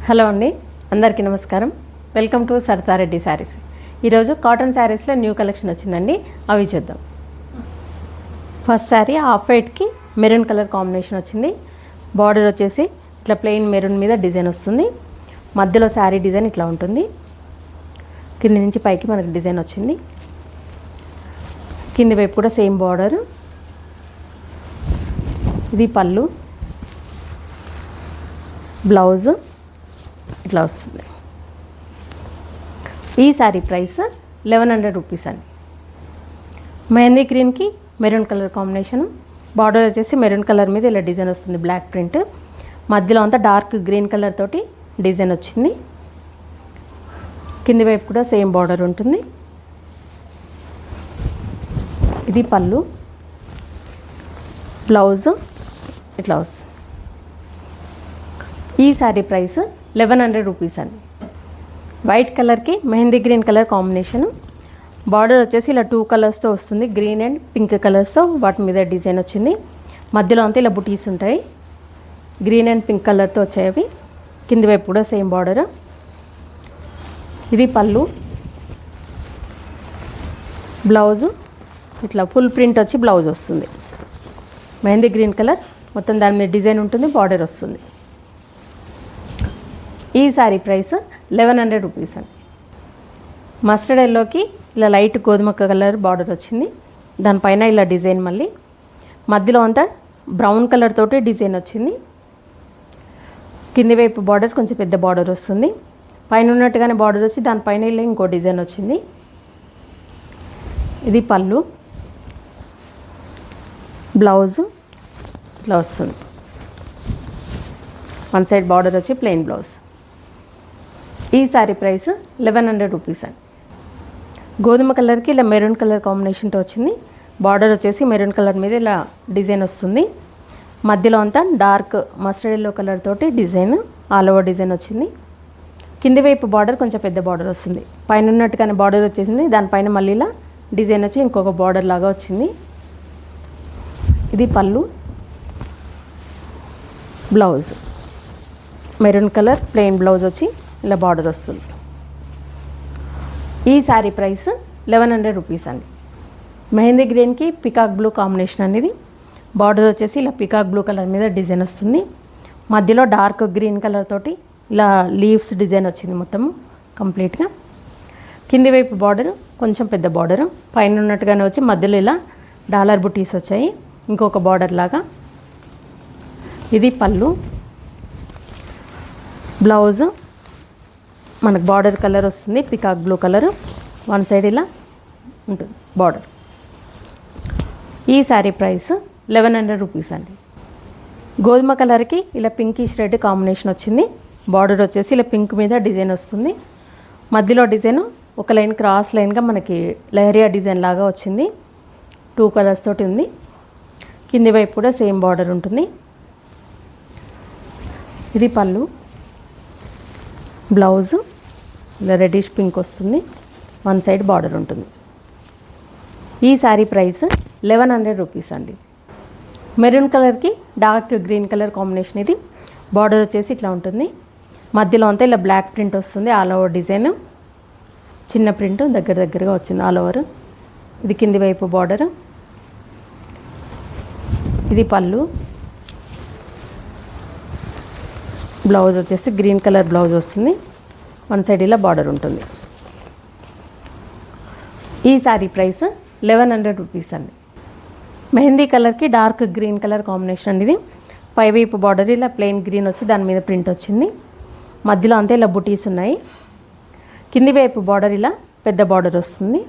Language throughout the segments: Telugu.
హలో అండి, అందరికీ నమస్కారం. Welcome to Saritha Reddy saris. ఈరోజు కాటన్ శారీస్లో న్యూ కలెక్షన్ వచ్చిందండి, అవి చూద్దాం. First sari half వైట్కి maroon colour combination వచ్చింది. బార్డర్ వచ్చేసి ఇట్లా ప్లెయిన్ మెరూన్ మీద డిజైన్ వస్తుంది. మధ్యలో శారీ డిజైన్ ఇట్లా ఉంటుంది. కింది నుంచి పైకి మనకి డిజైన్ వచ్చింది. కింది వైపు కూడా సేమ్ బార్డర్. ఇది పళ్ళు, బ్లౌజ్ ఇట్లా వస్తుంది. ఈ శారీ ప్రైస్ 1100 రూపీస్ అండి. మెహందీ గ్రీన్కి మెరూన్ కలర్ కాంబినేషన్. బార్డర్ వచ్చేసి మెరూన్ కలర్ మీద ఇలా డిజైన్ వస్తుంది, బ్లాక్ ప్రింట్. మధ్యలో అంతా డార్క్ గ్రీన్ కలర్ తోటి డిజైన్ వచ్చింది. కింది వైపు కూడా సేమ్ బార్డర్ ఉంటుంది. ఇది పళ్ళు, బ్లౌజ్ ఇట్లా వస్తుంది. ఈ శారీ ప్రైస్ 1100 రూపీస్ అండి. వైట్ కలర్కి mehndi green colour combination. Border వచ్చేసి ఇలా 2 కలర్స్తో వస్తుంది, గ్రీన్ అండ్ పింక్ కలర్స్తో. వాటి మీద డిజైన్ వచ్చింది. మధ్యలో అంతా ఇలా బుటీస్ ఉంటాయి, గ్రీన్ అండ్ పింక్ కలర్తో వచ్చాయి అవి. కింది వైపు కూడా సేమ్ బార్డర్. ఇది పళ్ళు, బ్లౌజు ఇట్లా ఫుల్ ప్రింట్ వచ్చి బ్లౌజ్ వస్తుంది. మెహందీ గ్రీన్ కలర్ మొత్తం దాని మీద డిజైన్ ఉంటుంది, బార్డర్ వస్తుంది. ఈ శారీ ప్రైస్ 1100 రూపీస్ అండి. మస్టర్డ్ ఎల్లోకి ఇలా లైట్ గోధుమ కలర్ బార్డర్ వచ్చింది. దానిపైన ఇలా డిజైన్, మళ్ళీ మధ్యలో అంతా బ్రౌన్ కలర్ తోటి డిజైన్ వచ్చింది. కింది వైపు బార్డర్ కొంచెం పెద్ద బార్డర్ వస్తుంది. పైన ఉన్నట్టుగానే బార్డర్ వచ్చి దానిపైన ఇలా ఇంకో డిజైన్ వచ్చింది. ఇది పళ్ళు, బ్లౌజ్ ఇట్లా వస్తుంది. వన్ సైడ్ బార్డర్ వచ్చి ప్లెయిన్ బ్లౌజ్. ఈ శారీ ప్రైస్ 1100 రూపీస్ అండి. గోధుమ కలర్కి ఇలా మెరూన్ కలర్ కాంబినేషన్తో వచ్చింది. బార్డర్ వచ్చేసి మెరూన్ కలర్ మీద ఇలా డిజైన్ వస్తుంది. మధ్యలో అంతా డార్క్ మస్టర్డ్ ఎల్లో కలర్ తోటి డిజైన్, ఆల్ ఓవర్ డిజైన్ వచ్చింది. కింది వైపు బార్డర్ కొంచెం పెద్ద బార్డర్ వస్తుంది. పైన ఉన్నట్టుగానే బార్డర్ వచ్చేసింది, దానిపైన మళ్ళీ ఇలా డిజైన్ వచ్చి ఇంకొక బార్డర్ లాగా వచ్చింది. ఇది పళ్ళు, blouse maroon colour plain blouse వచ్చి ఇలా బార్డర్ వస్తుంది. ఈ శారీ ప్రైస్ 1100 రూపీస్ అండి. మెహందీ గ్రీన్కి పికాక్ బ్లూ కాంబినేషన్ అనేది. బార్డర్ వచ్చేసి ఇలా పికాక్ బ్లూ కలర్ మీద డిజైన్ వస్తుంది. మధ్యలో డార్క్ గ్రీన్ కలర్ తోటి ఇలా లీవ్స్ డిజైన్ వచ్చింది మొత్తం కంప్లీట్గా. కింది వైపు బార్డర్ కొంచెం పెద్ద బార్డర్, పైన ఉన్నట్టుగానే వచ్చి మధ్యలో ఇలా డాలర్ బుటీస్ వచ్చాయి, ఇంకొక బార్డర్ లాగా. ఇది పళ్ళు, బ్లౌజ్ మనకు బార్డర్ కలర్ వస్తుంది peacock blue colour. One side ఇలా ఉంటుంది బార్డర్. ఈ శారీ ప్రైస్ 1100 రూపీస్ అండి. గోధుమ కలర్కి ఇలా పింకిష్ రెడ్ కాంబినేషన్ వచ్చింది. బార్డర్ వచ్చేసి ఇలా పింక్ మీద డిజైన్ వస్తుంది. మధ్యలో డిజైన్ ఒక లైన్ క్రాస్ లైన్గా మనకి లహరియా డిజైన్ లాగా వచ్చింది. 2 కలర్స్ తోటి ఉంది. కింది వైపు కూడా సేమ్ బార్డర్ ఉంటుంది. ఇది పళ్ళు, బ్లౌజు ఇలా రెడ్డిష్ పింక్ వస్తుంది. వన్ సైడ్ బార్డర్ ఉంటుంది. ఈ శారీ ప్రైస్ 1100 రూపీస్ అండి. మెరూన్ కలర్కి డార్క్ గ్రీన్ కలర్ కాంబినేషన్ ఇది. బార్డర్ వచ్చేసి ఇట్లా ఉంటుంది. మధ్యలో అంతా ఇలా బ్లాక్ ప్రింట్ వస్తుంది, ఆల్ ఓవర్ డిజైన్. చిన్న ప్రింట్ దగ్గరగా వచ్చింది ఆల్ ఓవర్. ఇది కింది వైపు బార్డర్. ఇది పళ్ళు, బ్లౌజ్ వచ్చేసి గ్రీన్ కలర్ బ్లౌజ్ వస్తుంది. వన్ సైడ్ ఇలా బార్డర్ ఉంటుంది. ఈ శారీ ప్రైస్ 1100 రూపీస్ అండి. మెహందీ కలర్కి డార్క్ గ్రీన్ కలర్ కాంబినేషన్ అండి ఇది. పైవైపు బార్డర్ ఇలా ప్లెయిన్ గ్రీన్ వచ్చి దాని మీద ప్రింట్ వచ్చింది. మధ్యలో అంతా ఇలా బుటీస్ ఉన్నాయి. కింది వైపు బార్డర్ ఇలా పెద్ద బార్డర్ వస్తుంది.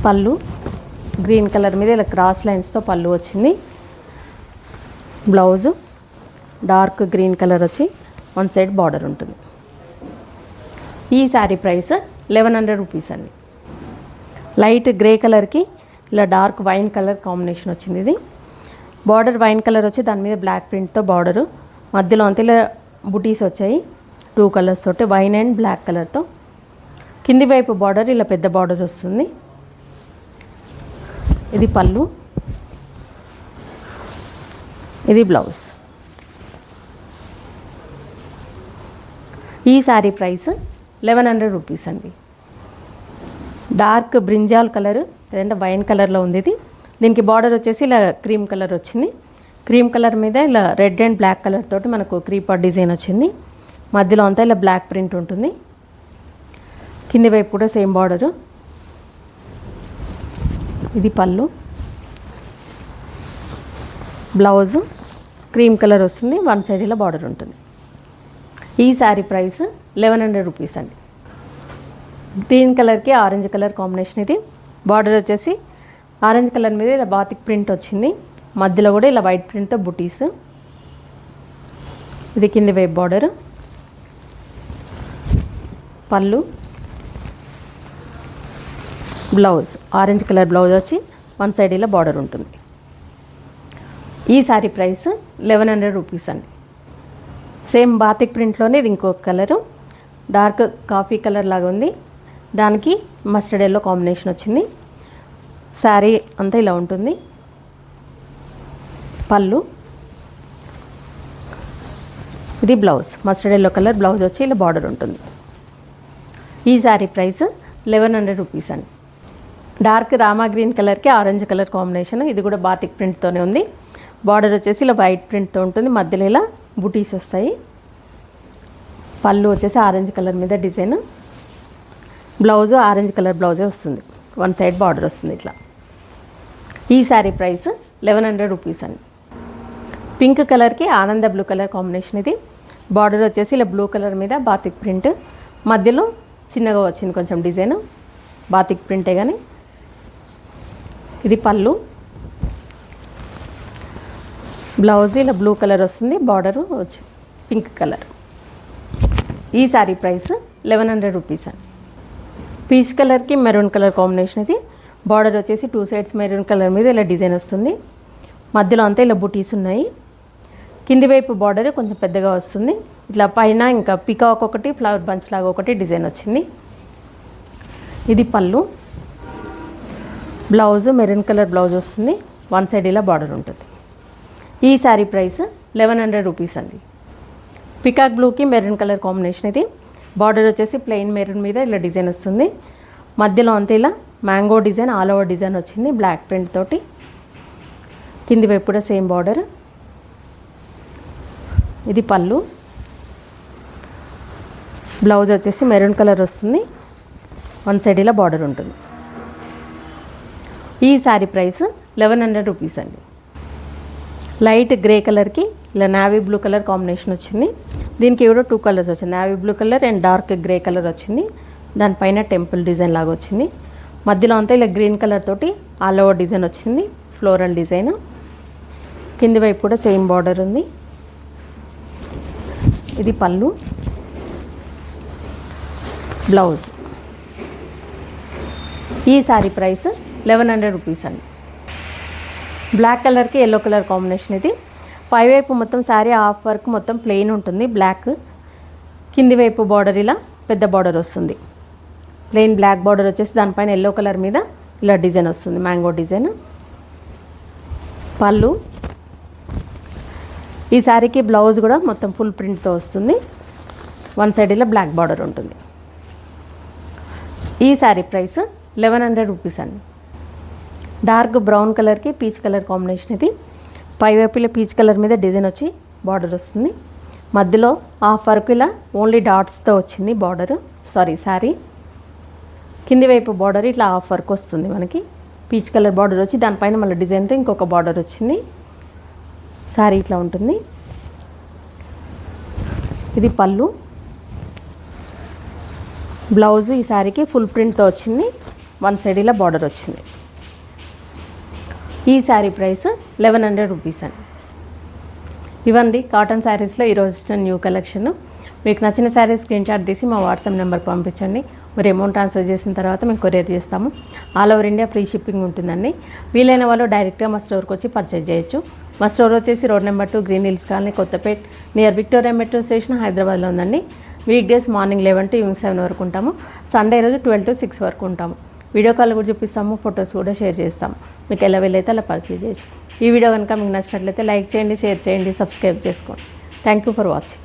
పళ్ళు గ్రీన్ కలర్ మీద ఇలా క్రాస్ లైన్స్తో పళ్ళు వచ్చింది. బ్లౌజు డార్క్ గ్రీన్ కలర్ వచ్చి వన్ సైడ్ బార్డర్ ఉంటుంది. ఈ శారీ ప్రైస్ 1100 రూపీస్ అండి. లైట్ గ్రే కలర్కి ఇలా డార్క్ వైన్ కలర్ కాంబినేషన్ వచ్చింది ఇది. బార్డర్ వైన్ కలర్ వచ్చి దాని మీద బ్లాక్ ప్రింట్తో బార్డరు. మధ్యలో అంతా ఇలా బుటీస్ వచ్చాయి 2 కలర్స్ తోటి, వైన్ అండ్ బ్లాక్ కలర్తో. కింది వైపు బార్డర్ ఇలా పెద్ద బార్డర్ వస్తుంది. ఇది పళ్ళు, ఇది బ్లౌజ్. ఈ శారీ ప్రైస్ 1100 రూపీస్ అండి. డార్క్ బ్రింజాల్ కలర్ లేదంటే వైన్ కలర్లో ఉంది ఇది. దీనికి బార్డర్ వచ్చేసి ఇలా క్రీమ్ కలర్ వచ్చింది. క్రీమ్ కలర్ మీద ఇలా రెడ్ అండ్ బ్లాక్ కలర్ తోటి మనకు క్రీపర్ డిజైన్ వచ్చింది. మధ్యలో అంతా ఇలా బ్లాక్ ప్రింట్ ఉంటుంది. కింది వైపు కూడా సేమ్ బార్డరు. ఇది పళ్ళు. బ్లౌజు క్రీమ్ కలర్ వస్తుంది. వన్ సైడ్ ఇలా బార్డర్ ఉంటుంది. ఈ శారీ ప్రైస్ 1100 రూపీస్ అండి. గ్రీన్ కలర్కి ఆరెంజ్ కలర్ కాంబినేషన్ ఇది. బార్డర్ వచ్చేసి ఆరెంజ్ కలర్ మీద ఇలా బాతిక్ ప్రింట్ వచ్చింది. మధ్యలో కూడా ఇలా వైట్ ప్రింట్తో బుటీస్. ఇది కింది వైపు బార్డర్. పళ్ళు, బ్లౌజ్ ఆరెంజ్ కలర్ బ్లౌజ్ వచ్చి వన్ సైడ్ ఇలా బార్డర్ ఉంటుంది. ఈ శారీ ప్రైస్ 1100 రూపీస్ అండి. సేమ్ బాతిక్ ప్రింట్లోనే ఇది ఇంకొక కలరు. డార్క్ కాఫీ కలర్ లాగా ఉంది. దానికి మస్టర్డ్ ఎల్లో కాంబినేషన్ వచ్చింది. శారీ అంతా ఇలా ఉంటుంది. పళ్ళు, ఇది blouse mustard yellow colour blouse వచ్చి ఇలా బార్డర్ ఉంటుంది. ఈ శారీ ప్రైస్ 1100 రూపీస్ అండి. డార్క్ రామా గ్రీన్ కలర్కి ఆరెంజ్ కలర్ కాంబినేషన్. ఇది కూడా బాతిక్ ప్రింట్తోనే ఉంది. బార్డర్ వచ్చేసి ఇలా వైట్ ప్రింట్తో ఉంటుంది. మధ్యలో ఇలా బుటీస్ వస్తాయి. పళ్ళు వచ్చేసి ఆరెంజ్ కలర్ మీద డిజైన్. బ్లౌజ్ ఆరెంజ్ కలర్ బ్లౌజే వస్తుంది. వన్ సైడ్ బార్డర్ వస్తుంది ఇట్లా. ఈ శారీ ప్రైస్ 1100 రూపీస్ అండి. పింక్ కలర్కి ఆనంద బ్లూ కలర్ కాంబినేషన్ ఇది. బార్డర్ వచ్చేసి ఇలా బ్లూ కలర్ మీద బాతిక్ ప్రింట్. మధ్యలో చిన్నగా వచ్చింది కొంచెం డిజైన్. బాతిక్ ప్రింటే కానీ. ఇది పళ్ళు. బ్లౌజ్ ఇలా బ్లూ కలర్ వస్తుంది. బార్డరు వచ్చి పింక్ కలర్. ఈ శారీ ప్రైస్ 1100 రూపీస్ అండి. పీచ్ కలర్కి మెరూన్ కలర్ కాంబినేషన్ ఇది. బార్డర్ వచ్చేసి టూ సైడ్స్ మెరూన్ కలర్ మీద ఇలా డిజైన్ వస్తుంది. మధ్యలో అంతా ఇలా బుటీస్ ఉన్నాయి. కింది వైపు బార్డర్ కొంచెం పెద్దగా వస్తుంది. ఇట్లా పైన ఇంకా పికాక్ ఒకటి ఫ్లవర్ బంచ్ లాగా ఒకటి డిజైన్ వచ్చింది. ఇది పళ్ళు. బ్లౌజ్ మెరూన్ కలర్ బ్లౌజ్ వస్తుంది. వన్ సైడ్ ఇలా బార్డర్ ఉంటుంది. ఈ శారీ ప్రైస్ 1100 రూపీస్ అండి. పికాక్ బ్లూకి మెరూన్ కలర్ కాంబినేషన్ ఇది. బార్డర్ వచ్చేసి ప్లెయిన్ మెరూన్ మీద ఇలా డిజైన్ వస్తుంది. మధ్యలో అంతా ఇలా mango design all over design వచ్చింది బ్లాక్ ప్రింట్ తోటి. కింది వైపు కూడా సేమ్ బార్డర్. ఇది పళ్ళు. బ్లౌజ్ వచ్చేసి మెరూన్ కలర్ వస్తుంది. వన్ సైడ్ ఇలా బార్డర్ ఉంటుంది. ఈ శారీ ప్రైస్ 1100 రూపీస్ అండి. లైట్ గ్రే కలర్కి ఇలా నావీ బ్లూ కలర్ కాంబినేషన్ వచ్చింది. దీనికి కూడా టూ కలర్స్ వచ్చింది. Navy blue colour and dark grey colour వచ్చింది. దానిపైన టెంపుల్ డిజైన్ లాగా వచ్చింది. మధ్యలో అంతా ఇలా గ్రీన్ కలర్ తోటి ఆల్ ఓవర్ డిజైన్ వచ్చింది. Floral design. కింది వైపు కూడా సేమ్ బార్డర్ ఉంది. ఇది పళ్ళు. బ్లౌజ్. ఈ శారీ ప్రైస్ 1100 రూపీస్ అండి. బ్లాక్ కలర్కి ఎల్లో కలర్ కాంబినేషన్ ఇది. పైవైపు మొత్తం శారీ హాఫ్ వర్క్ మొత్తం ప్లెయిన్ ఉంటుంది బ్లాక్. కింది వైపు బార్డర్ ఇలా పెద్ద బార్డర్ వస్తుంది. ప్లెయిన్ బ్లాక్ బార్డర్ వచ్చేసి దానిపైన ఎల్లో కలర్ మీద ఇలా డిజైన్ వస్తుంది మ్యాంగో డిజైన్. పళ్ళు. ఈ శారీకి బ్లౌజ్ కూడా మొత్తం ఫుల్ ప్రింట్తో వస్తుంది. వన్ సైడ్ ఇలా బ్లాక్ బార్డర్ ఉంటుంది. ఈ శారీ ప్రైస్ 1100 రూపీస్ అండి. డార్క్ బ్రౌన్ కలర్కి పీచ్ కలర్ కాంబినేషన్ ఇది. పైవైపులో పీచ్ కలర్ మీద డిజైన్ వచ్చి బార్డర్ వస్తుంది. మధ్యలో హాఫ్ వరకు ఇలా ఓన్లీ డాట్స్తో వచ్చింది బార్డర్ శారీ. కింది వైపు బార్డర్ ఇట్లా హాఫ్ వర్క్ వస్తుంది మనకి. పీచ్ కలర్ బార్డర్ వచ్చి దానిపైన మళ్ళీ డిజైన్తో ఇంకొక బార్డర్ వచ్చింది. శారీ ఇట్లా ఉంటుంది. ఇది పళ్ళు. బ్లౌజ్ ఈ శారీకి ఫుల్ ప్రింట్తో వచ్చింది. వన్ సైడ్ ఇలా బార్డర్ వచ్చింది. ఈ శారీ ప్రైస్ 1100 రూపీస్ అండి. ఇవండి కాటన్ శారీస్లో ఈరోజు వచ్చిన న్యూ కలెక్షన్. మీకు నచ్చిన శారీ స్క్రీన్ షాట్ తీసి మా వాట్సాప్ నెంబర్కి పంపించండి. మీరు అమౌంట్ ట్రాన్స్ఫర్ చేసిన తర్వాత మేము కొరియర్ చేస్తాము. All over India free shipping ఉంటుందండి. వీలైన వాళ్ళు డైరెక్ట్గా మా స్టోర్కి వచ్చి పర్చేజ్ చేయొచ్చు. మా స్టోర్ వచ్చేసి road number 2 green hills colony Kothapet near Victoria metro station హైదరాబాద్లో ఉందండి. Week days morning 11 to evening 7 వరకు ఉంటాము. సండే రోజు 12 to 6 వరకు ఉంటాము. వీడియో కాల్ కూడా చూపిస్తాము. ఫొటోస్ కూడా షేర్ చేస్తాము. మీకు ఎలా వెళ్ళైతే అలా పర్చేజ్ చేయొచ్చు. ఈ వీడియో కనుక మీకు నచ్చినట్లయితే లైక్ చేయండి, షేర్ చేయండి, సబ్స్క్రైబ్ చేసుకోండి. Thank you for watching.